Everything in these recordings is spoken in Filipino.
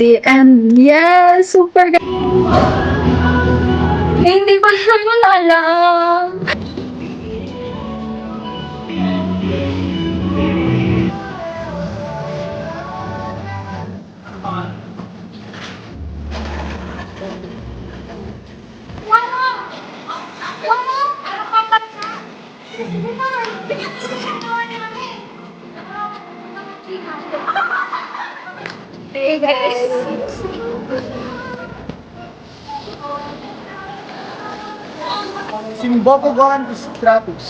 And yes, super hindi ko naman alam. Hey guys. Simbogogon Stratus.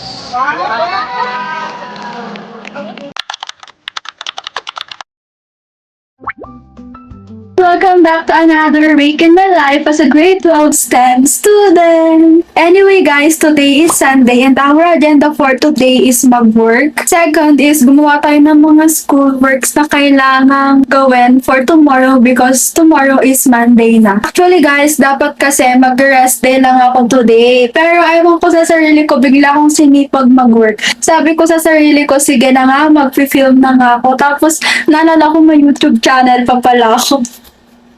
Welcome back to another week in my life as a grade 12 STEM student. Anyway guys, today is Sunday and our agenda for today is mag-work. Second is gumawa tayo ng mga school works na kailangang gawin for tomorrow because tomorrow is Monday na. Actually guys, dapat kasi mag-rest day lang ako today. Pero ewan ko sa sarili ko, bigla akong sinipag mag-work. Sabi ko sa sarili ko, sige na nga, mag-film na nga ako. Tapos naalala ko may YouTube channel pa pala ako.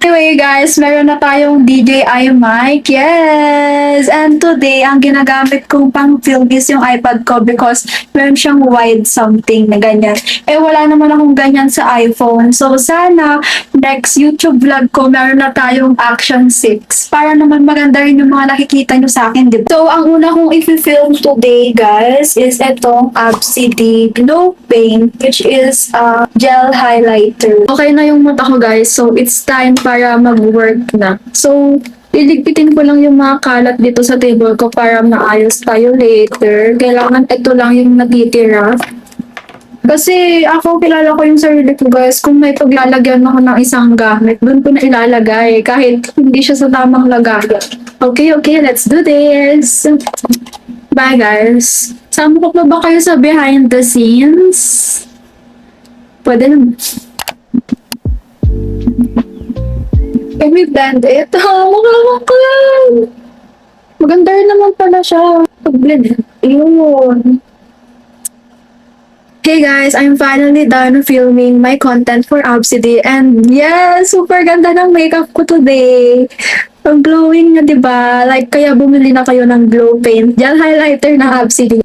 Anyway guys, meron na tayong DJI mic. Yes! And today, ang ginagamit kong pang film is yung iPad ko because meron siyang wide something na ganyan. Eh wala naman akong ganyan sa iPhone. So sana next YouTube vlog ko meron na tayong Action 6 para naman maganda rin yung mga nakikita nyo sa akin, diba? So ang una kong i-film today guys is itong Obsidy Glow Paint which is gel highlighter. Okay na yung mata ko guys. So it's time para mag-work na. So, iligpitin ko lang yung mga kalat dito sa table ko para maayos tayo later. Kailangan ito lang yung natitira. Kasi ako, kilala ko yung sarili ko guys. Kung may paglalagyan ako ng isang gamit, doon ko na ilalagay. Kahit hindi siya sa tamang lagayan. Okay, let's do this! Bye guys! Sama ko pa ba kayo sa behind the scenes? Pwede naman. Can we blend it? Makalaman ko yan! Maganda rin naman pala siya. Pag-blend. Yun. Hey guys, I'm finally done filming my content for Obsidy and yes, super ganda ng makeup ko today. Ang glowing na, diba? Like, kaya bumili na kayo ng glow paint. Gel highlighter na Obsidy.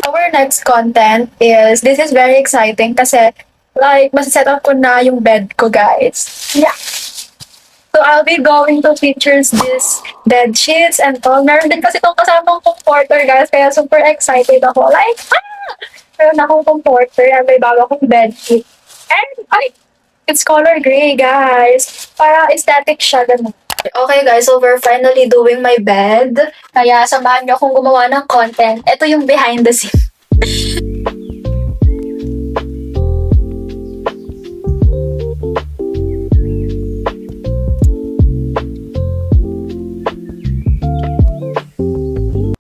Our next content is, this is very exciting kasi like, masaset up ko na yung bed ko guys. Yeah. So, I'll be going to features this bed sheets and all. Meron din kasi itong kasamang comforter, guys. Kaya super excited ako. Like, meron akong comforter and may bago akong bed sheet. And, it's color gray, guys. Para aesthetic siya. Ganun. Okay, guys. So, we're finally doing my bed. Kaya, samahan niyo akong gumawa ng content. Ito yung behind the scene.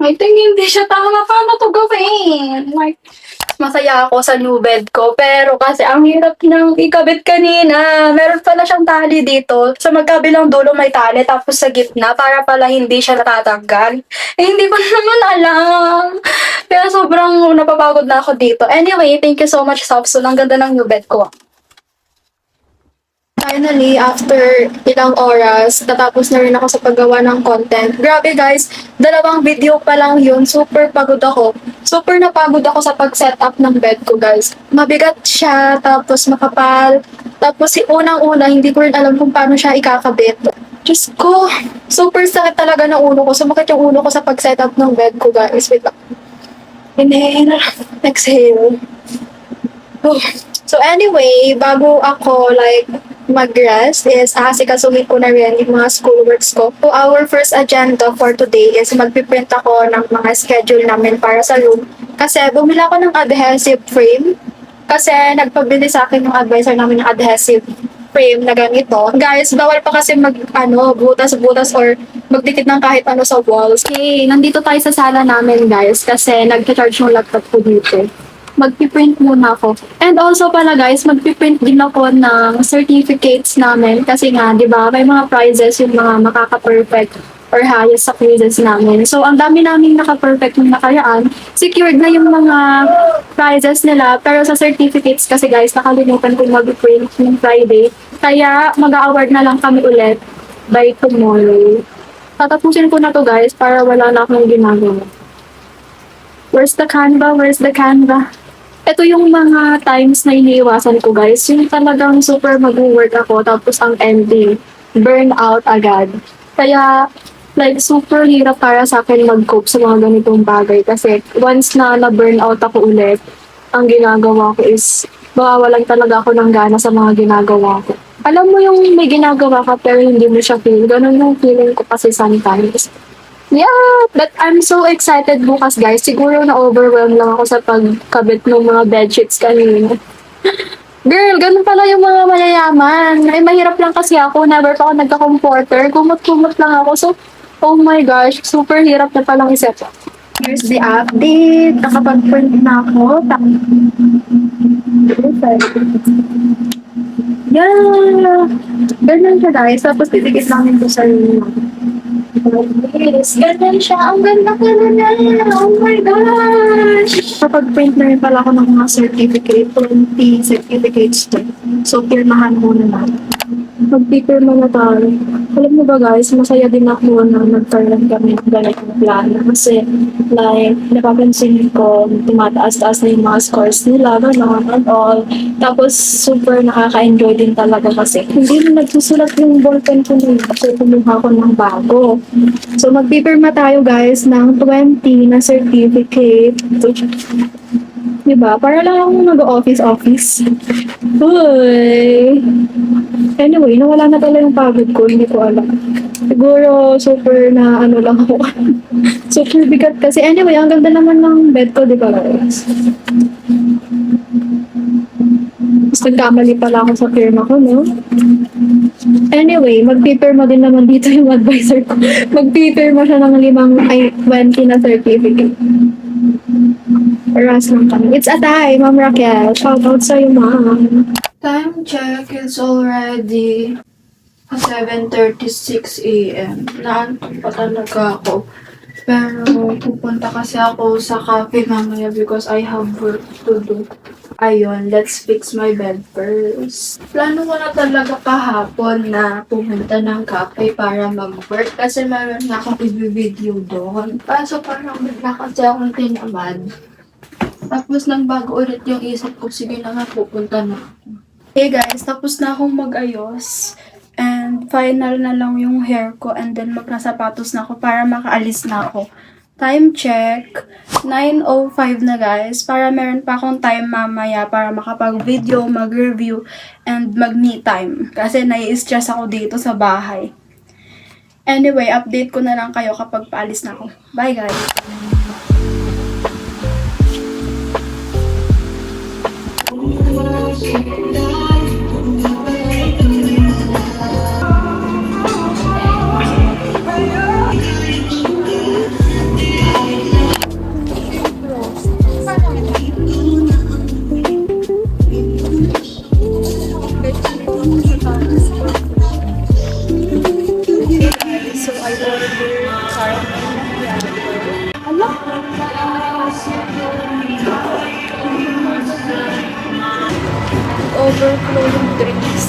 I think hindi siya tama. Paano to gawin? Like, masaya ako sa new bed ko. Pero kasi ang hirap nang ikabit kanina. Meron pala siyang tali dito. Sa magkabilang dulo may tali. Tapos sa gitna para pala hindi siya natatanggal. Eh, hindi ko naman alam. Kaya sobrang napapagod na ako dito. Anyway, thank you so much, Sapson. Ang ganda ng new bed ko. Finally, after ilang oras, natapos na rin ako sa paggawa ng content. Grabe guys, 2 video pa lang yun. Super pagod ako. Super napagod ako sa pag-setup ng bed ko guys. Mabigat siya, tapos makapal. Tapos unang-una, hindi ko rin alam kung paano siya ikakabit. Diyos ko, super sakit talaga ng ulo ko. Sumakit yung ulo ko sa pag-setup ng bed ko guys. Wait lang. Inhale, exhale. Oh. So anyway, bago ako like mag-rest is asikasuhin ko na rin yung mga schoolworks ko. So our first agenda for today is magpiprint ako ng mga schedule namin para sa room. Kasi bumili ako ng adhesive frame. Kasi nagpabili sa akin yung advisor namin ng adhesive frame na ganito. Guys, bawal pa kasi butas-butas or magdikit ng kahit ano sa walls. Okay, nandito tayo sa sala namin guys kasi nag-charge yung laptop ko dito. Magpiprint muna ako. And also pala guys, magpiprint din ako ng certificates namin kasi nga, di ba, may mga prizes yung mga makaka-perfect or highest sa quizzes namin. So, ang dami namin naka-perfect yung nakaraan. Secured na yung mga prizes nila. Pero sa certificates kasi guys, nakalimutan ko mag-print yung Friday. Kaya mag-a-award na lang kami ulit by tomorrow. Tatapusin ko na to guys para wala na akong ginagawa. Where's the Canva? Where's the Canva? Ito yung mga times na iniiwasan ko guys. Yung talagang super mag-work ako tapos ang ending, burnout agad. Kaya like super hirap para sa akin mag-cope sa mga ganitong bagay kasi once na na-burnout ako ulit, ang ginagawa ko is mawawalan talaga ako ng gana sa mga ginagawa ko. Alam mo yung may ginagawa ka pero hindi mo siya feel. Ganun yung feeling ko kasi sometimes. Yeah, but I'm so excited bukas guys. Siguro na-overwhelmed lang ako sa pagkabit ng mga bedsheets kanina. Girl, ganun pala yung mga mayayaman. Ay, mahirap lang kasi ako. Never pa ako nagka-comforter. Kumot-kumot lang ako. So, oh my gosh, super hirap na palang isip. Here's the update. Nakapag-print na ako. Yeah! Ganun siya guys. Tapos titikit lang ito sa inyo. Yes, ganun siya. Ang ganda ko na. Oh my gosh! Kapag-print na rin pala ako ng mga certificate, 20 certificates to. So, pirmahan muna na. Mag-pirma na tayo. Alam mo ba guys, masaya din ako na nagkaroon kami ng ganitong plano. Kasi, like, napapansin ko, tumataas-taas na yung mga scores nila, gano'n, and all. Tapos, super nakaka-enjoy din talaga kasi hindi na nagsusulat yung ballpen ko nun. So, kumuha ko ng bago. So, magpipirma tayo guys ng 20 na certificate. Diba? Para lang akong nag-office-office. Uy! Anyway, nawala na pala yung pagod ko. Hindi ko alam. Siguro, super na ano lang ako. Super bigat kasi. Anyway, ang ganda naman ng bed ko, di ba guys? Mas nagkamali pala ako sa firma ko, no? Anyway, magpipirma din naman dito yung advisor ko. Magpipirma siya ng 20 na certificate. Oras lang kami. It's a tie, Ma'am Raquel. Shout out sa'yo, Ma'am. Time check is already 7:36 a.m. Naantok pa talaga ako. Pero pupunta kasi ako sa cafe mamaya because I have work to do. Ayun, let's fix my bed first. Plano ko na talaga kahapon na pumunta ng cafe para mag-work kasi meron na akong i-video doon. Kaso parang bigla kasi akong tinamad. Tapos nagbago ulit yung isip ko, sige na nga, pupunta na ako. Hey guys, tapos na akong mag-ayos. And final na lang yung hair ko and then magkasapatos na ako para makaalis na ako. Time check, 9:05 na guys, para meron pa akong time mamaya para makapag-video, mag-review, and mag-me time. Kasi nai-stress ako dito sa bahay. Anyway, update ko na lang kayo kapag paalis na ako. Bye guys! So I ordered caramel. Overflow yung drinks.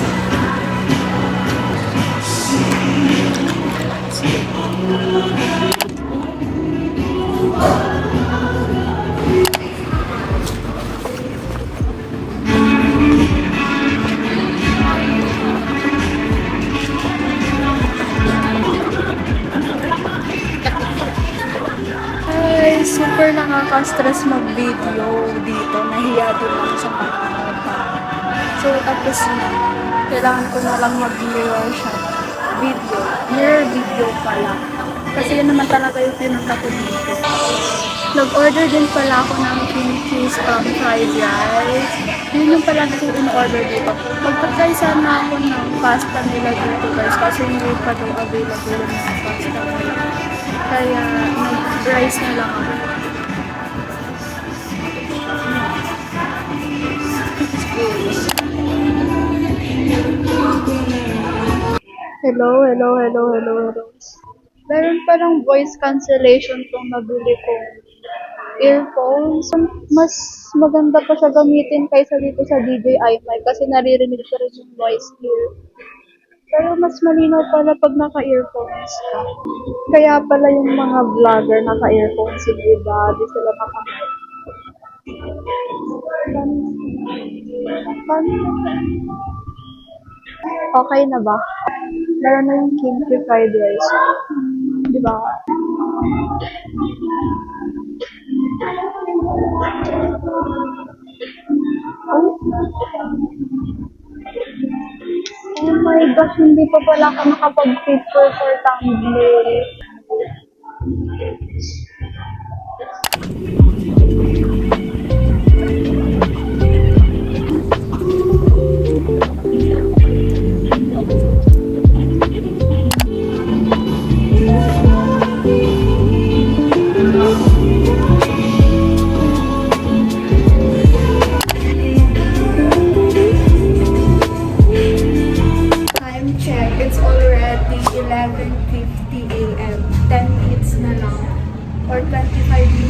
Ay, super nakaka-stress mag-video dito. Nahiya din ako sa pagkakata. So, tapos na. Kailangan ko na lang mag-mirror shot video. Mirror video pala. Kasi yun naman talaga yung pinunta ko dito. Nag-order din pala ako ng cheese fried rice. Yun yung pala kasi in-order dito. Magpatry sana ako ng pasta nila dito guys. Kasi hindi pa daw available ng pasta nila. Kaya nag-rice na lang ako. Hello. Meron palang voice cancellation tong nabili ko. earphones. Mas maganda pa siya gamitin kaysa dito sa DJI mic kasi naririnig ko rin yung noise here. Pero mas malinaw pala pag naka-earphones ka. Kaya pala yung mga vlogger naka-earphones, hindi ba? Di sila naka-mic. Okay na ba? Meron na yung kimchi fried rice. Di ba? Oh my gosh, hindi pa pala ako nakapag-picture for thumbnail. Time check. It's already 11:50 a.m. 10 minutes na lang. Or 25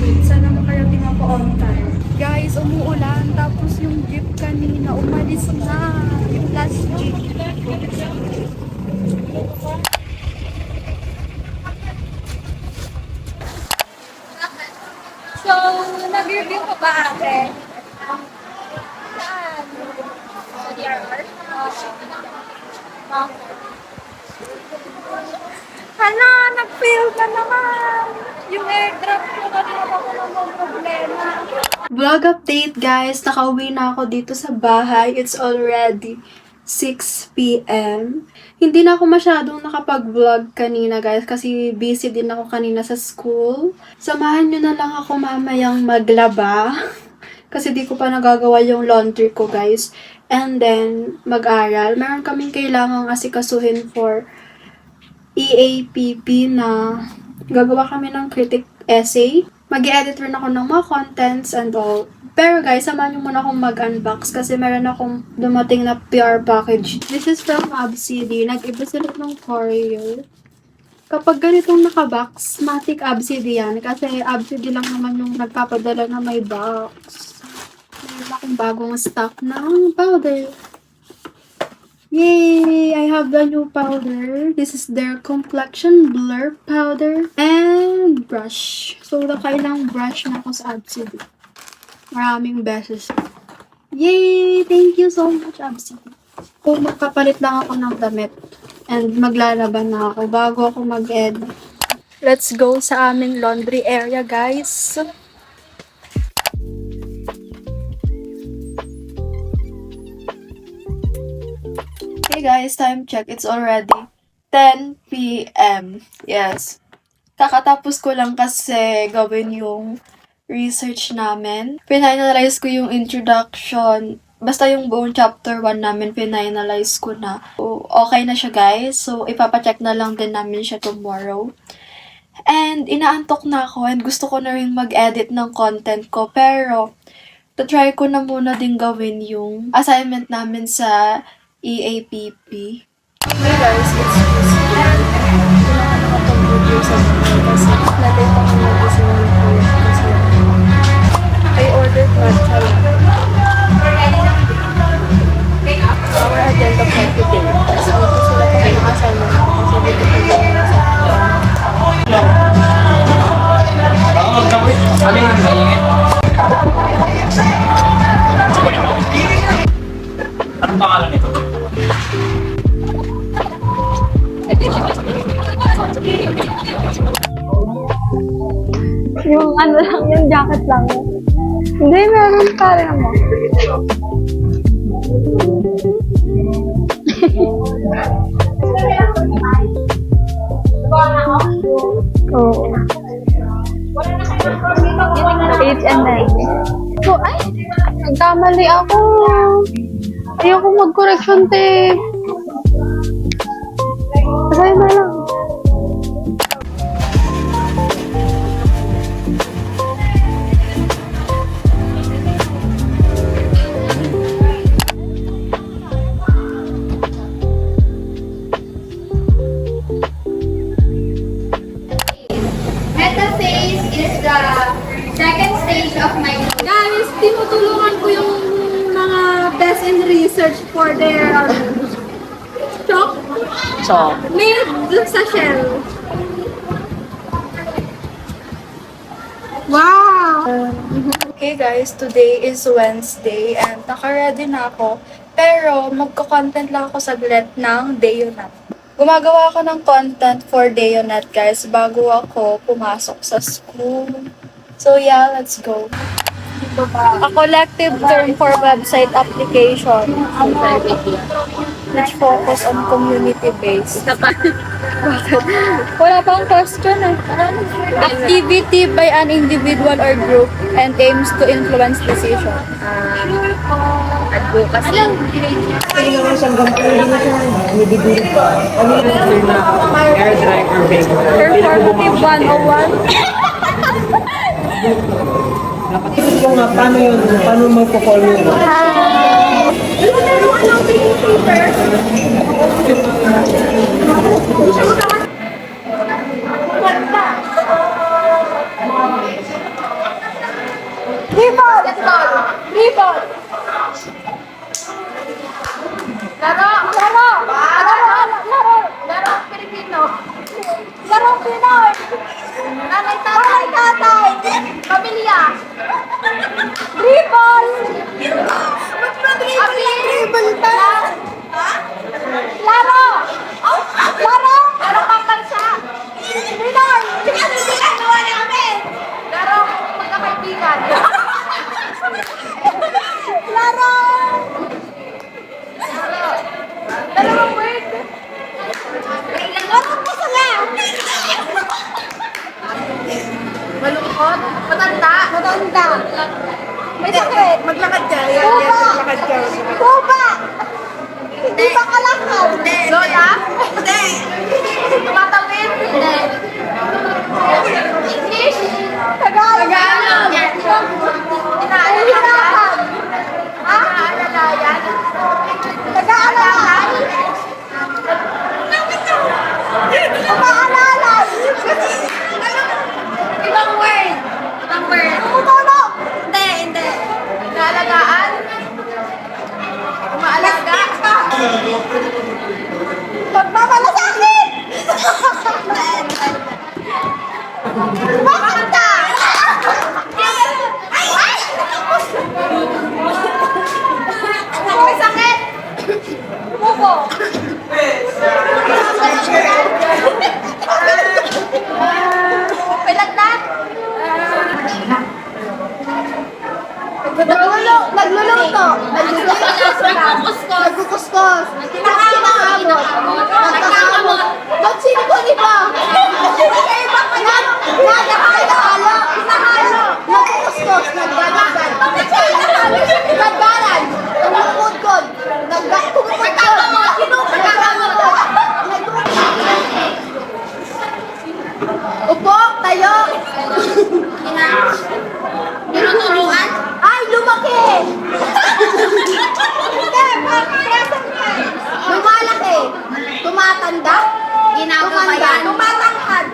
minutes. Sana makarating ako on time. Guys, umuulan. Tapos yung jeep kanina, umalis na. Yung last jeep. So, nag-review ko ba ate? Saan? Sa DRR? Hala, nag-fail ka naman! Yung airdrop ko kanina ako ng problema. Vlog update guys, nakauwi na ako dito sa bahay. It's already 6 p.m. Hindi na ako masyadong nakapag-vlog kanina guys kasi busy din ako kanina sa school. Samahan nyo na lang ako mamayang maglaba kasi di ko pa nagagawa yung laundry ko guys. And then, mag-aral. Meron kaming kailangang asikasuhin for EAPP na gagawa kami ng critic essay. Mag-edit rin ako ng mga contents and all. Pero guys, samahan nyo muna akong mag-unbox kasi meron akong dumating na PR package. This is from Obsidy. Nag-iba sila ng courier. Kapag ganitong naka-box, matik Obsidy yan. Kasi Obsidy lang naman yung nagpapadala na may box. Meron akong bagong stock ng powder. Yay! I have the new powder. This is their complexion blur powder and brush. So, nakailang brush na ako sa Obsidy. Maraming beses. Yay! Thank you so much, Obsidy. So, magpapalit lang ako ng damit. And maglalaban na ako bago ako mag-edit. Let's go sa aming laundry area, guys. Hey guys, time check. It's already 10 p.m. Yes. Kakatapos ko lang kasi gawin yung research namin. Finalize ko yung introduction. Basta yung buong chapter 1 namin, finalize ko na. So, okay na siya guys. So, ipapacheck na lang din namin siya tomorrow. And inaantok na ako and gusto ko na rin mag-edit ng content ko. Pero, try ko na muna din gawin yung assignment namin sa EAPP. Hey guys, it's Lucy. Hindi na ako nakapag-video sa mga kasi natin pa kung nag-isip ko kasi I ordered matcha lang. Our agenda for today. Kasi dito sila pa ng assignment ko kasi dito pa yung Anong pangalan nito? Yung ano lang, yung jacket lang. Hindi, meron pa rin mo. Oo. H&M. So, ay, nagkamali ako. Ayoko mag-correction tape. Pasay na lang. Metaphase is the Chok? So, May dun sa shell. Wow! Okay guys, today is Wednesday and naka-ready na ako. Pero magko-content lang ako saglit ng Dayonat. Gumagawa ako ng content for Dayonat guys bago ako pumasok sa school. So yeah, let's go. A collective term for website application which focus on community-based. Wala pang question eh. Activity by an individual or group and aims to influence decision. advocacy. Air driver vehicle. Performative 101. Ito ko nga, paano yun? Paano magpo-call yun? Rebound! Rebound! Laro! Laro! Laro! Laro! Laro Pilipino! Laro Pinoy! Nanay tatay! Tatay! Pamilya! Dribble! Ba't ba dribble ba? Laro! Laro! Laro pambansa! Pinoy! Ano ginagawa namin? Laro magkakaibigan! Laro! Laro! Dalawang word! Laro po sila! Malungkot? Matanda? Matanda. May sakit. Maglakad ka. Maglakad ka. Kuba! Hindi ba kalakad? Hindi. Lola? Hindi. Tumatawid? Hindi. English? Tagalog? Tagalog. Inaalalayan? Ha? Inaalalayan? Nag-aalala? Umaalala? Ibang word. Ibang word. Tumutulog. Hindi, hindi. Inaalagaan. Umaalaga. Pagmamalasakit. Bakit ka? Ay! Ay! May sakit. Buko. Pilagnat? Nagluluto. Nagkukuskos. Kinakakamot. Nagkakamot. Ba't sino-kuni ba? Iba pa yan. Nagkakalo. Kinahalo. Nagkukuskos. Nagbabagan. Nagbaran. Nagkukudkod. Nagkukudkod. Kinakakamot. Upo, tayo. Tinuturuan? Ay, lumaki! Hindi, present ka. Lumalaki. Tumatanda? Tumanda. Tumatangkad.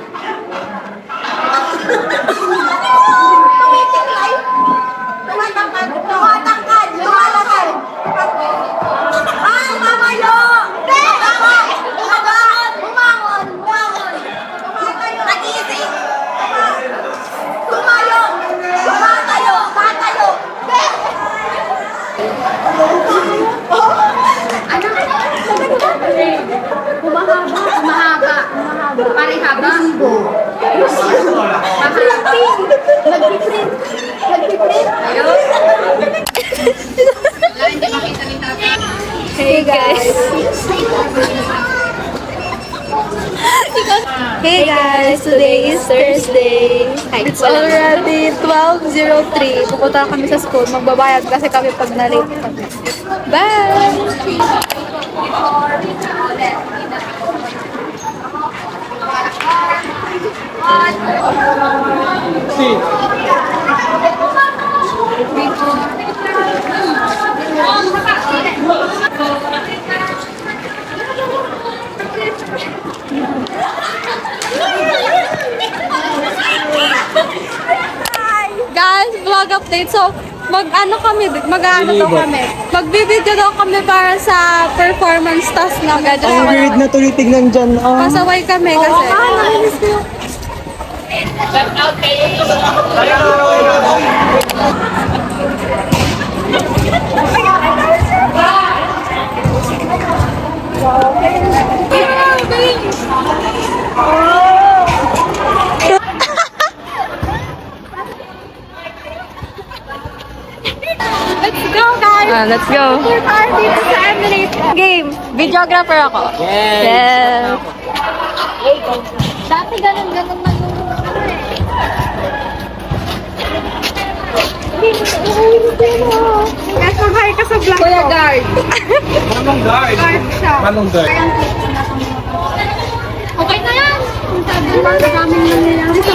Tumitiklay? Tumatangkad. Tumatangkad. Lumalaki. Ay, mamayo! Hindi! Bumaba! Bumangon! Bumangon! Tumatayo! Nag-iisip! Tumayo! Tumatayo! Tatayo! Hindi! Mahaba. Paring haba. Nag-print. Ayun. Wala, hindi makita ni tata. Hey guys! Hey guys! Today is Thursday. It's already 12:03. Pupunta kami sa school. Magbabayad kasi kami pag na-late kami. Bye! Guys, vlog update. So, Mag-ano kami, mag-ano daw kami. Magbibideo daw kami para sa performance task na Ang weird na tulitignan dyan. Pasaway kami kasi. Let's go, guys! Let's go. We're party sa Emirates game. Videographer ako. Yes. Dati ganun man yung Hi ka sa vlog Kuya Guard. Manong guard. siya. Manong guard. Okay na yan. Sabi mo, maraming nangyayari sa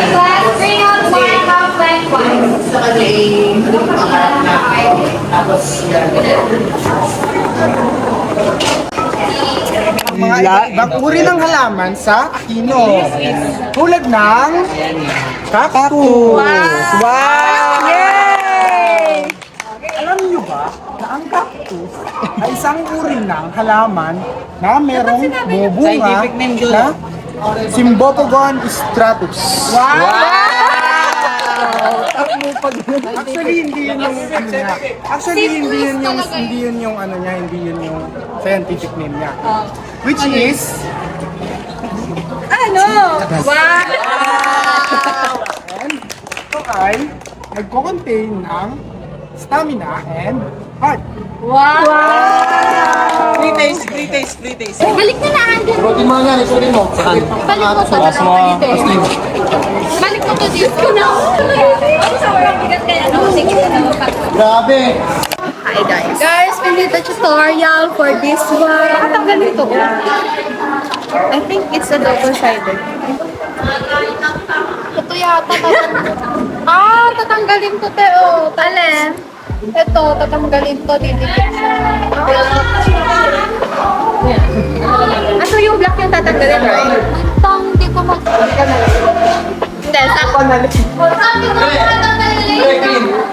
Class, bring out markup blank one. Mga ibang uri ng halaman sa Aquino. Tulad ng cactus. Wow! Yay! Alam niyo ba na ang cactus ay isang uri ng halaman na merong bubunga Scientific name yun. na Symbopogon stratus. Actually, hindi yun yung ano niya. Actually, hindi yun yung ano niya, hindi yun yung scientific name niya. Which is ano? Wow! and ito ay nagko-contain ng stamina and heart. Wow! Free taste. Balik na na, Andy. Protein mo nga, isunin mo. Balik mo to. Balik mo to dito. Grabe! Hi guys. Guys, we need a tutorial for this one. Tatanggalin to. I think it's a double-sided. Ito yata. Tatanggalin to, Teo. Alin? Ito, tatanggalin to. Didikit siya. Aso yung black yung tatanggalin, right? Hindi ko Hindi, ako na rin.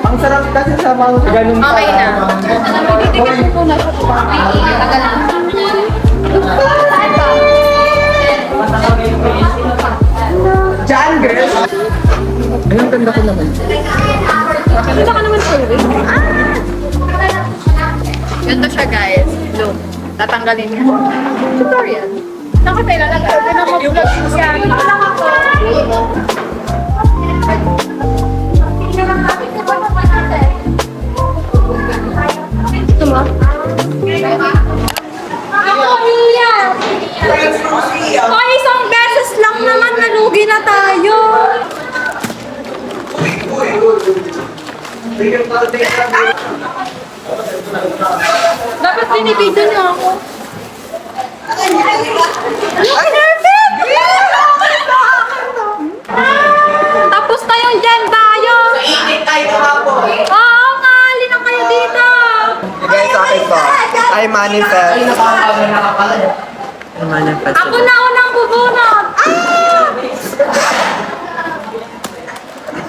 Ang sarap kasi sa mga ganun pa. Okay na. Didikit ko na siya. Diyan, girl! Ayun, ganda ko naman. Ito ka naman sir. Ganito siya guys. Look. Tatanggalin niya. Tutorial. Saan ka tayo lalagay? Pinaka-vlog siya. Dito lang ako. Ito mo? Ako, Mia! Ay, isang beses lang naman nalugi na tayo. Dapat binibidyo niyo ako. Ay, perfect! Tapos tayong dyan tayo. Oo nga, halina kayo dito. Guys, akin to. I manifest. Ako na unang bubunot.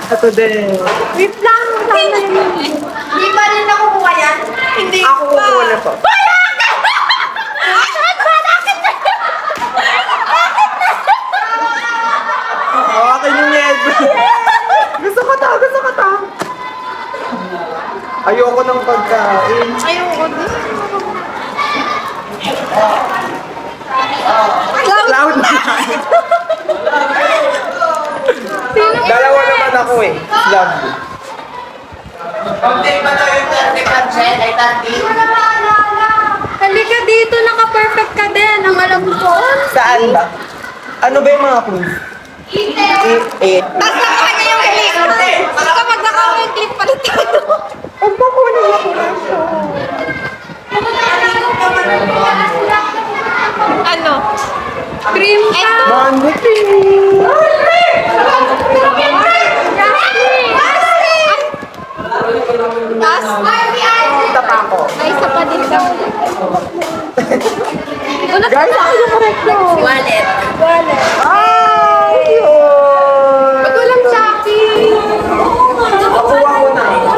Ito din. Wait lang. Hindi pa rin nakukuha yan. Hindi Ako kukuha na to. Akin yung yed. Gusto ko to. Ayoko ng pagkain. Ayoko din. Loud na. Dalawa naman ako eh. Love you. Halika dito, naka-perfect ka din. Ang alam ko. Saan ba? Ano ba yung mga proof? Tapos nakuha niya yung click. Kapag nakuha yung click, palit tayo. Ang pakunin ako na siya. Ano? Cream ka. Mango tea. Punta pa ako. Ay, isa pa din daw. Guys, ako yung correct ko. Wallet. Ay, yun. Ba't walang Shopee? Nakuha ko na.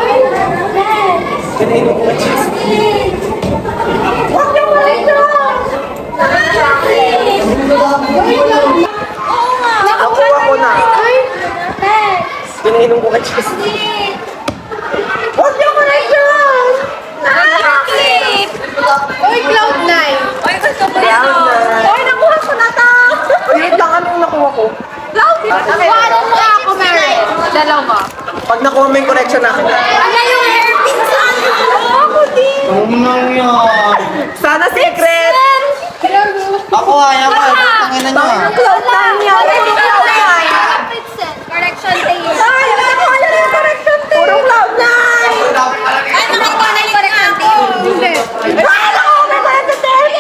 Oy, nakuha ko na to! Wait lang, anong nakuha ko? Kuhanan mo ako, Mary. Dalawa. Pag nakuha mo yung correction natin. Ano yung hairpin sa akin? Ako din. Sana secret! Ako ayaw ko. Tangina nyo ah. Cloud nine yan. Cloud nine. Correction tape. Ay, nakuha na yung correction tape. Puro cloud nine. Ay, nakakuha na yung correction tape. Hindi. Ay, nakuha na yung correction tape.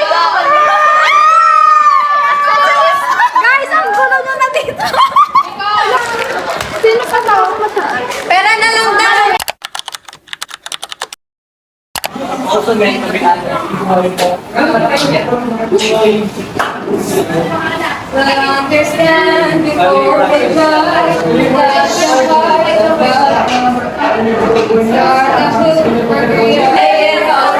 Guys, ang gulo nyo na dito. Sino ka na? Pera na lang daw. Understand before we die. Let the fight about. Start the food for creating all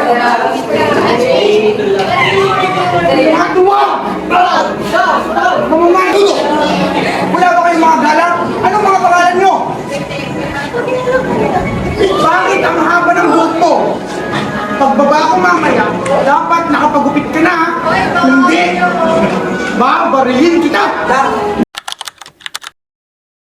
Wala ba kayong mga galang? Anong mga pangalan nyo? Bakit ang haba ng buhok mo? Pagbaba ko mamaya, dapat nakapagupit ka na ha? Hindi! Babarilin kita!